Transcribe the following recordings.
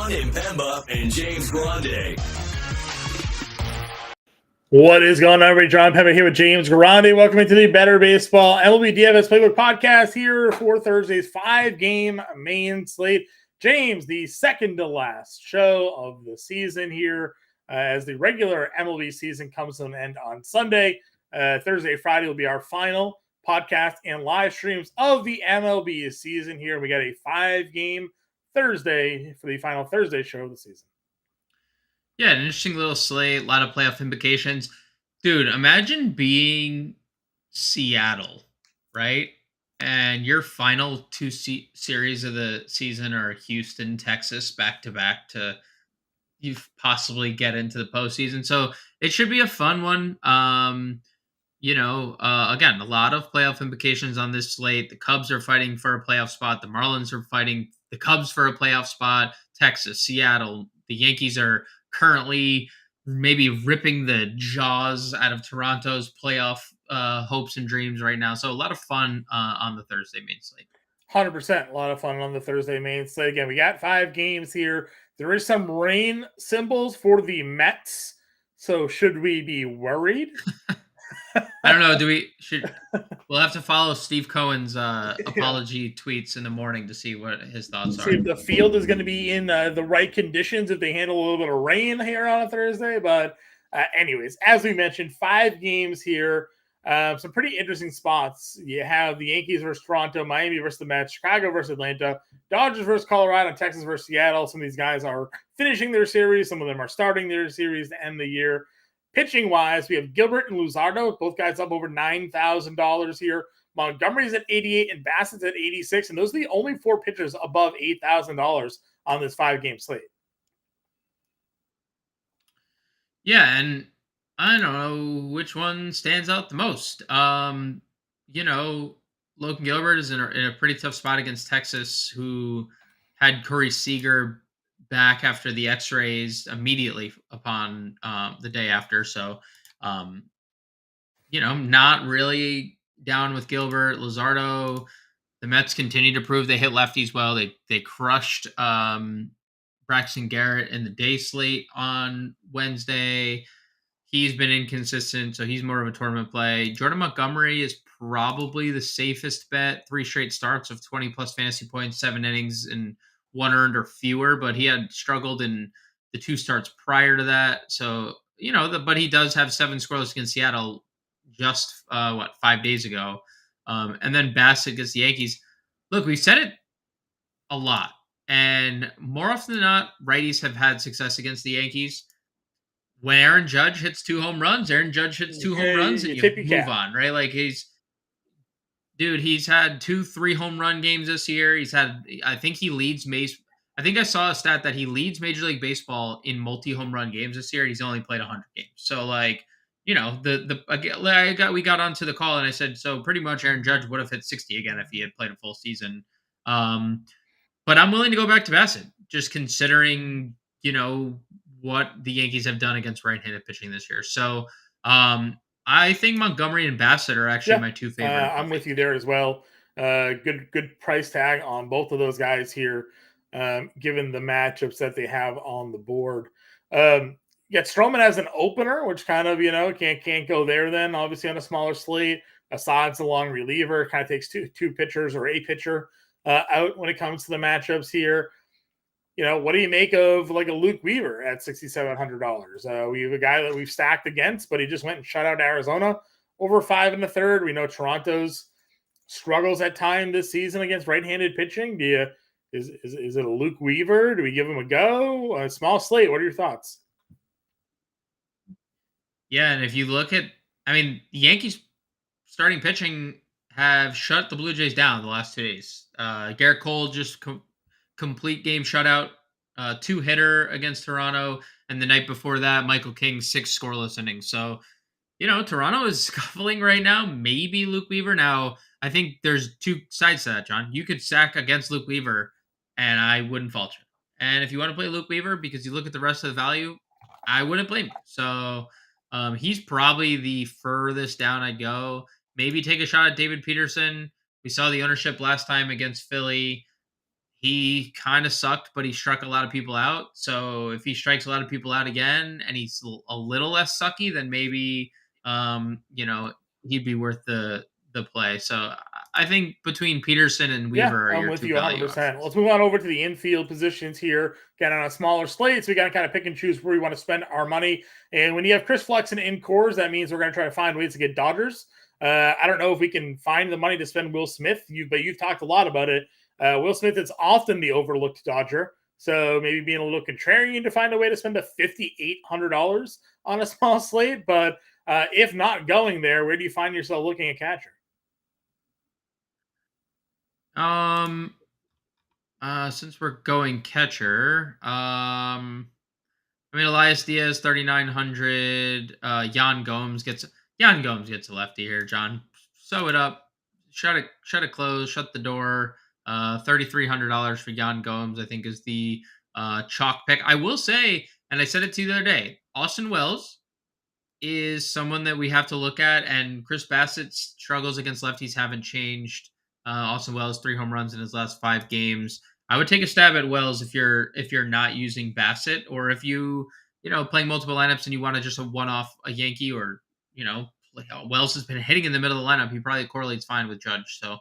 John Impemba and James Grande. What is going on, everybody? John Impemba here with James Grande. Welcome to the Better Baseball MLB DFS Playbook Podcast here for Thursday's 5-game main slate. James, the second to last show of the season here as the regular MLB season comes to an end on Sunday. Thursday, Friday will be our final podcast and live streams of the MLB season here. We got a 5-game Thursday for the final Thursday show of the season. Yeah, an interesting little slate, a lot of playoff implications. Dude, imagine being Seattle, right? And your final two series of the season are Houston, Texas, back-to-back to you possibly get into the postseason. So it should be a fun one. Again, a lot of playoff implications on this slate. The Cubs are fighting for a playoff spot. The Marlins are fighting the Cubs for a playoff spot. Texas, Seattle, the Yankees are currently maybe ripping the jaws out of Toronto's playoff hopes and dreams right now. So a lot of fun on the Thursday main slate. 100%. A lot of fun on the Thursday main slate. Again, we got 5 games here. There is some rain symbols for the Mets. So should we be worried? I don't know. We'll have to follow Steve Cohen's apology tweets in the morning to see what his thoughts are. See if the field is going to be in the right conditions if they handle a little bit of rain here on a Thursday. But anyways, as we mentioned, 5 games here. Some pretty interesting spots. You have the Yankees versus Toronto, Miami versus the Mets, Chicago versus Atlanta, Dodgers versus Colorado, Texas versus Seattle. Some of these guys are finishing their series. Some of them are starting their series to end the year. Pitching-wise, we have Gilbert and Luzardo, both guys up over $9,000 here. Montgomery's at 88 and Bassett's at 86, and those are the only 4 pitchers above $8,000 on this 5-game slate. Yeah, and I don't know which one stands out the most. Logan Gilbert is in a pretty tough spot against Texas, who had Corey Seager back after the x-rays immediately upon the day after. So, not really down with Gilbert. Luzardo, the Mets continue to prove they hit lefties well. They crushed Braxton Garrett in the day slate on Wednesday. He's been inconsistent, so he's more of a tournament play. Jordan Montgomery is probably the safest bet. 3 straight starts of 20-plus fantasy points, 7 innings, and 1 earned or fewer, but he had struggled in the 2 starts prior to that. So, but he does have 7 scoreless against Seattle just, 5 days ago. And then Bassett against the Yankees. Look, we've said it a lot, and more often than not, righties have had success against the Yankees. When Aaron Judge hits 2 home runs, home runs, and you move on, right? Like he's had 2-3 home run games this year. I think I saw a stat that he leads Major League Baseball in multi-home run games this year. He's only played 100 games. So we got onto the call and I said, so pretty much Aaron Judge would have hit 60 again if he had played a full season. But I'm willing to go back to Bassett, just considering, what the Yankees have done against right-handed pitching this year. So I think Montgomery and Bassett are actually my 2 favorite. I'm with you there as well. Good price tag on both of those guys here, given the matchups that they have on the board. Stroman as an opener, which kind of, can't go there then, obviously on a smaller slate. Asad's a long reliever, kind of takes two pitchers or a pitcher out when it comes to the matchups here. What do you make of like a Luke Weaver at $6,700? We have a guy that we've stacked against, but he just went and shut out Arizona over 5 1/3. We know Toronto's struggles at time this season against right-handed pitching. Is it a Luke Weaver? Do we give him a go? A small slate. What are your thoughts? Yeah, and if you look at, the Yankees starting pitching have shut the Blue Jays down the last 2 days. Garrett Cole just complete game shutout, 2-hitter against Toronto, and the night before that, Michael King 6 scoreless innings. So, Toronto is scuffling right now. Maybe Luke Weaver. Now, I think there's 2 sides to that, John. You could stack against Luke Weaver, and I wouldn't fault you. And if you want to play Luke Weaver because you look at the rest of the value, I wouldn't blame you. So he's probably the furthest down I'd go. Maybe take a shot at David Peterson. We saw the ownership last time against Philly. he kind of sucked, but he struck a lot of people out. So if he strikes a lot of people out again and he's a little less sucky, then maybe he'd be worth the play. So I think between Peterson and Yeah, Weaver are I'm your with two you value 100%. options. Let's move on over to the infield positions here. Again, on a smaller slate, so we got to kind of pick and choose where we want to spend our money. And when you have Chris Flexen in cores, that means we're going to try to find ways to get Dodgers. I don't know if we can find the money to spend Will Smith, but you've talked a lot about it. Will Smith is often the overlooked Dodger. So maybe being a little contrarian to find a way to spend a $5,800 on a small slate. But if not going there, where do you find yourself looking at catcher? Since we're going catcher, I mean, Elias Diaz 3,900. Jan Gomes gets a lefty here. John, sew it up, shut it close, shut the door. $3,300 for Jan Gomes, I think, is the chalk pick. I will say, and I said it to you the other day, Austin Wells is someone that we have to look at, and Chris Bassett's struggles against lefties haven't changed. Austin Wells 3 home runs in his last 5 games. I would take a stab at Wells if you're not using Bassett, or if playing multiple lineups and you want to just a one-off a Yankee, or Wells has been hitting in the middle of the lineup. He probably correlates fine with Judge. So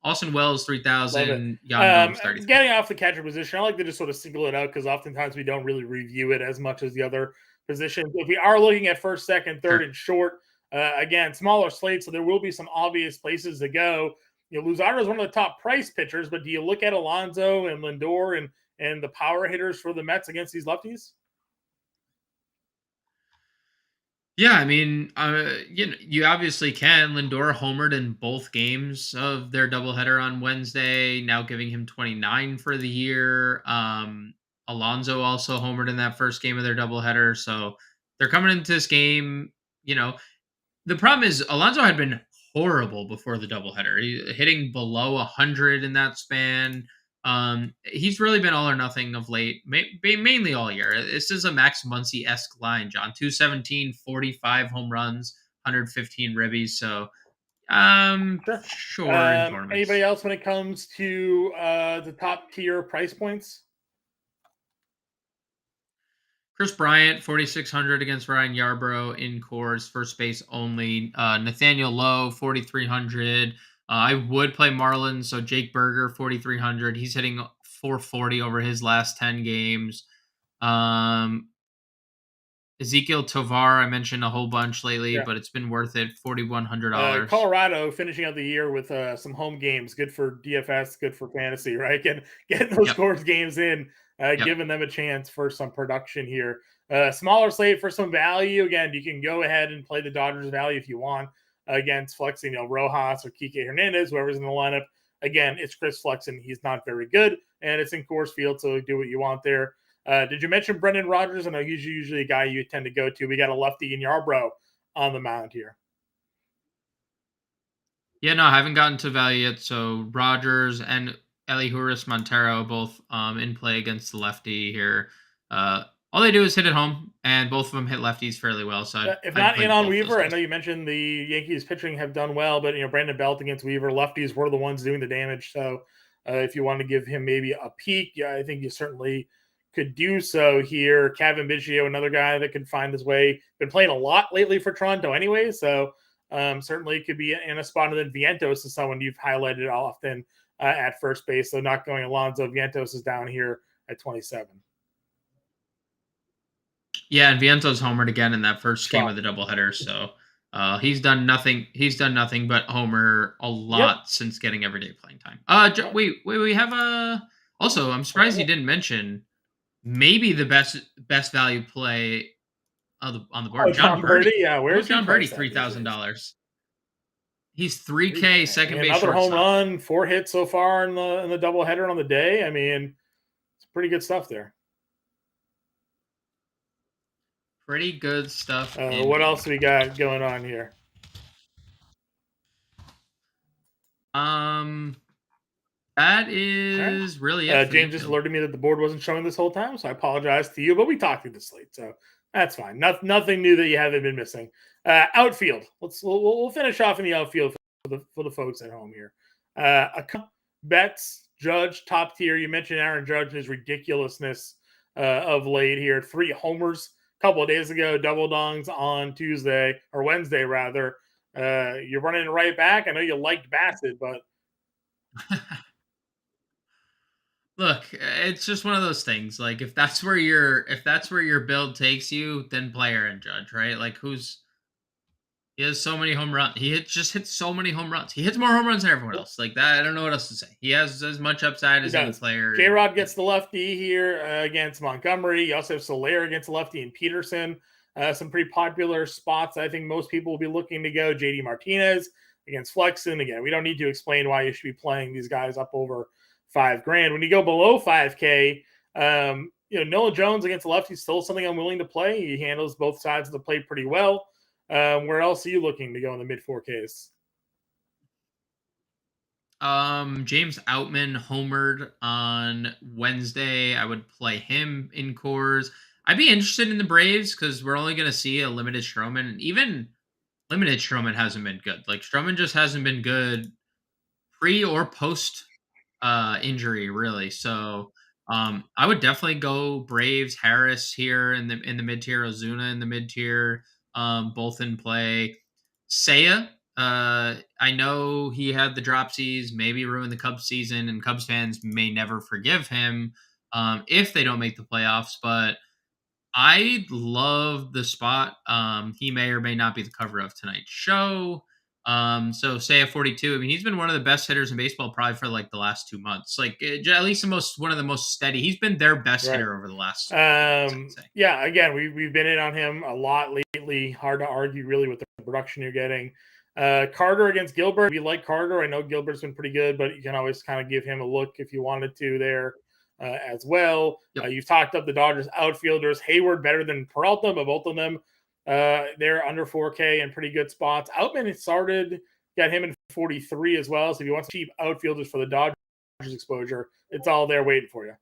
Austin Wells Love it. 3,000, Jan Gomes 33. Getting off the catcher position, I like to just sort of single it out because oftentimes we don't really review it as much as the other positions. If we are looking at first, second, third, Sure. and short, again, smaller slate, so there will be some obvious places to go. Luzardo is one of the top price pitchers, but do you look at Alonso and Lindor and the power hitters for the Mets against these lefties? Yeah, I mean, you obviously can. Lindor homered in both games of their doubleheader on Wednesday, now giving him 29 for the year. Alonso also homered in that first game of their doubleheader. So they're coming into this game. The problem is Alonso had been horrible before the doubleheader. Hitting below 100 in that span. He's really been all or nothing of late, mainly all year. This is a Max Muncy-esque line, John. 217, 45 home runs, 115 ribbies. So, Sure. sure, in Anybody tournaments. else when it comes to the top tier price points? Chris Bryant, 4,600 against Ryan Yarbrough in cores, first base only. Nathaniel Lowe, 4,300. I would play Marlins, so Jake Berger, 4,300. He's hitting 440 over his last 10 games. Ezekiel Tovar, I mentioned a whole bunch lately, but it's been worth it. $4,100. Colorado finishing out the year with some home games, good for DFS, good for fantasy, right? Getting those scores games in, giving them a chance for some production here. Smaller slate for some value. Again, you can go ahead and play the Dodgers value if you want against flexing, Rojas or Kike Hernandez, whoever's in the lineup. Again, it's Chris Flexen. He's not very good, and it's in Coors Field, so do what you want there. Did you mention Brendan Rodgers? I know he's usually a guy you tend to go to. We got a lefty in Yarbrough on the mound here. Yeah, no, I haven't gotten to value yet. So Rodgers and Elihuris Montero both in play against the lefty here. All they do is hit at home, and both of them hit lefties fairly well. So if I'd not play in on both those Weaver, I guys. know you mentioned the Yankees pitching have done well, but Brandon Belt against Weaver, lefties were the ones doing the damage. So if you want to give him maybe a peek, I think you certainly could do so here. Kevin Biggio, another guy that could find his way. Been playing a lot lately for Toronto anyway, so certainly could be in a spot. And then Vientos is someone you've highlighted often at first base, so not going Alonso. Vientos is down here at 27. Yeah, and Vientos homered again in that first game of the doubleheader. So he's done nothing. He's done nothing but homer a lot since getting everyday playing time. Wait, we have a. Also, I'm surprised you didn't mention maybe the best value play on the board. John Birdie. Yeah, where's John Birdie? $3,000. He's 3K second base another home shortstop. run, 4 hits so far in the doubleheader on the day. I mean, it's pretty good stuff there. Pretty good stuff. What else we got going on here? That is really it. James just alerted me that the board wasn't showing this whole time, so I apologize to you, but we talked through the slate, so that's fine. Nothing new that you haven't been missing. Outfield. We'll finish off in the outfield for the folks at home here. A couple bets Judge, top tier. You mentioned Aaron Judge and his ridiculousness of late here. 3 homers a couple of days ago, double dongs on Tuesday or Wednesday, rather. You're running right back. I know you liked Bassett, but Look, it's just one of those things. Like if that's where your build takes you, then play Aaron Judge, right? Like he has so many home runs. Just hits so many home runs. He hits more home runs than everyone else. Like that, I don't know what else to say. He has as much upside he as any does. player. J-Rod gets the lefty here against Montgomery. You also have Soler against the lefty and Peterson. Some pretty popular spots. I think most people will be looking to go. JD Martinez against Flexen. Again, we don't need to explain why you should be playing these guys up over $5,000. When you go below 5K, Noah Jones against the lefty is still something I'm willing to play. He handles both sides of the plate pretty well. Where else are you looking to go in the mid 4Ks? James Outman homered on Wednesday. I would play him in cores. I'd be interested in the Braves because we're only going to see a limited Stroman, and even limited Stroman hasn't been good. Like Stroman just hasn't been good pre or post injury, really. So I would definitely go Braves, Harris here in the mid tier, Ozuna in the mid tier, both in play. Seiya, I know he had the dropsies, maybe ruined the Cubs season, and Cubs fans may never forgive him if they don't make the playoffs. But I love the spot. He may or may not be the cover of tonight's show. So say at 42, I mean, he's been one of the best hitters in baseball probably for like the last 2 months. Like at least one of the most steady. He's been their best hitter over the last. Yeah, again, we've been in on him a lot lately. Hard to argue really with the production you're getting. Carter against Gilbert. We like Carter. I know Gilbert's been pretty good, but you can always kind of give him a look if you wanted to there as well. Yep. You've talked up the Dodgers outfielders. Hayward better than Peralta, but both of them they're under 4K and pretty good spots. Outman started, got him in 43 as well. So if you want cheap outfielders for the Dodgers exposure, it's all there waiting for you.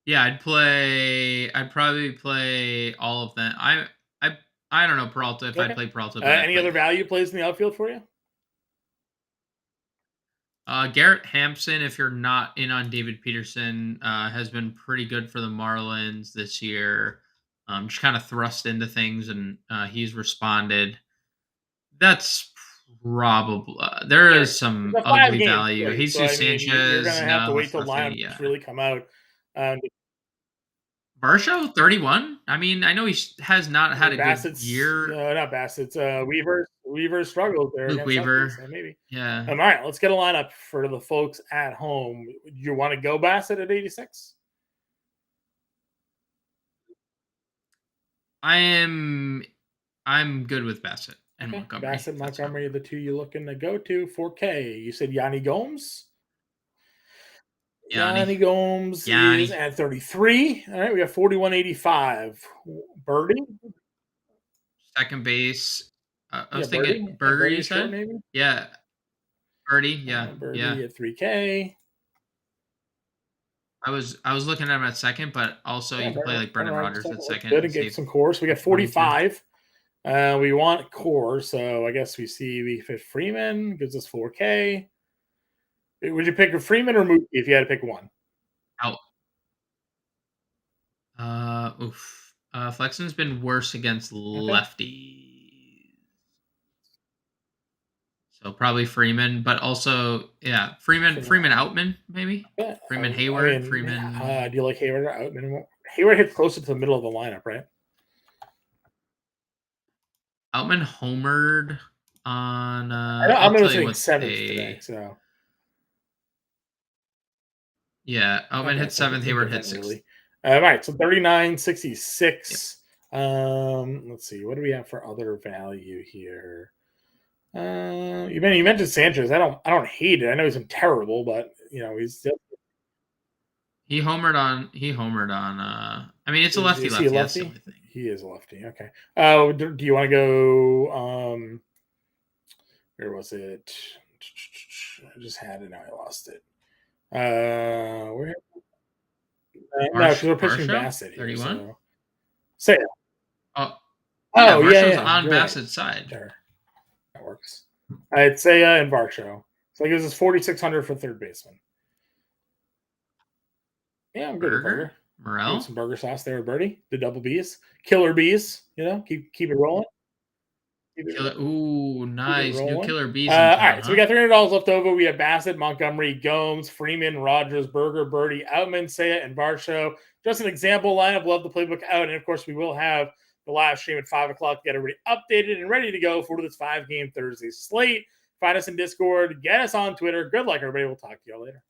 Yeah, I'd probably play all of them. I don't know Peralta if I'd play Peralta. Any other value plays in the outfield for you? Garrett Hampson, if you're not in on David Peterson, has been pretty good for the Marlins this year. Just kind of thrust into things, and he's responded. That's probably there is some ugly value. Right? Jesus Sanchez. You're going to have to wait till lineups really come out. Varsho 31. I mean, I know he has not had a good year. Not Bassett's. Weaver struggled there. Luke Weaver, so maybe. Yeah. All right, let's get a lineup for the folks at home. You want to go Bassett at 86? I'm good with Bassett and Montgomery. Bassett, Montgomery, the two you're looking to go to. 4K. You said Yanni Gomes. Yanni Gomes is at 33. All right, we got 41.85. Birdie. Second base. I was thinking Burger, you said? Maybe? Yeah. Birdie, yeah. Birdie at 3K. I was looking at him at second, but also you can play like Brendan Rodgers at second. Good and get some cores. We got 45. We want core, so I guess we fit Freeman, gives us 4K. Would you pick a Freeman or Mookie if you had to pick one? Flexen's been worse against lefties. So probably Freeman, but also Freeman Outman maybe. Yeah. Freeman Hayward. Freeman. Do you like Hayward or Outman? Hayward hits closer to the middle of the lineup, right? Outman homered on. I'm going to say 7th today. So. Yeah, Outman hit 7th. Hayward hit 6th. All right, so 39.66. Yep. Let's see. What do we have for other value here? You mentioned Sanchez. I don't hate it. I know he's been terrible, but he's still. He homered on. I mean, it's a lefty. Is he a lefty? He is a lefty. Okay. Do you want to go? Where was it? I just had it. Now I lost it. Where? No, because we're pushing Bassett here. 31. So. Say it. Varshow's on Bassett's side. There. That works. I'd say in Varsho. So he gives us 4,600 for third baseman. Yeah, I'm good with Burger? burger. Morel? Some burger sauce there, Birdie. The double B's, killer bees. Keep it rolling. Ooh, nice. New rolling. killer bees in All town, right, so we got $300 left over. We have Bassett, Montgomery, Gomes, Freeman, Rogers, Berger, Birdie, Outman, Seiya, and Varsho. Just an example lineup. Love the playbook out. And, of course, we will have the live stream at 5 o'clock. Get everybody updated and ready to go for this 5-game Thursday slate. Find us in Discord. Get us on Twitter. Good luck, everybody. We'll talk to y'all later.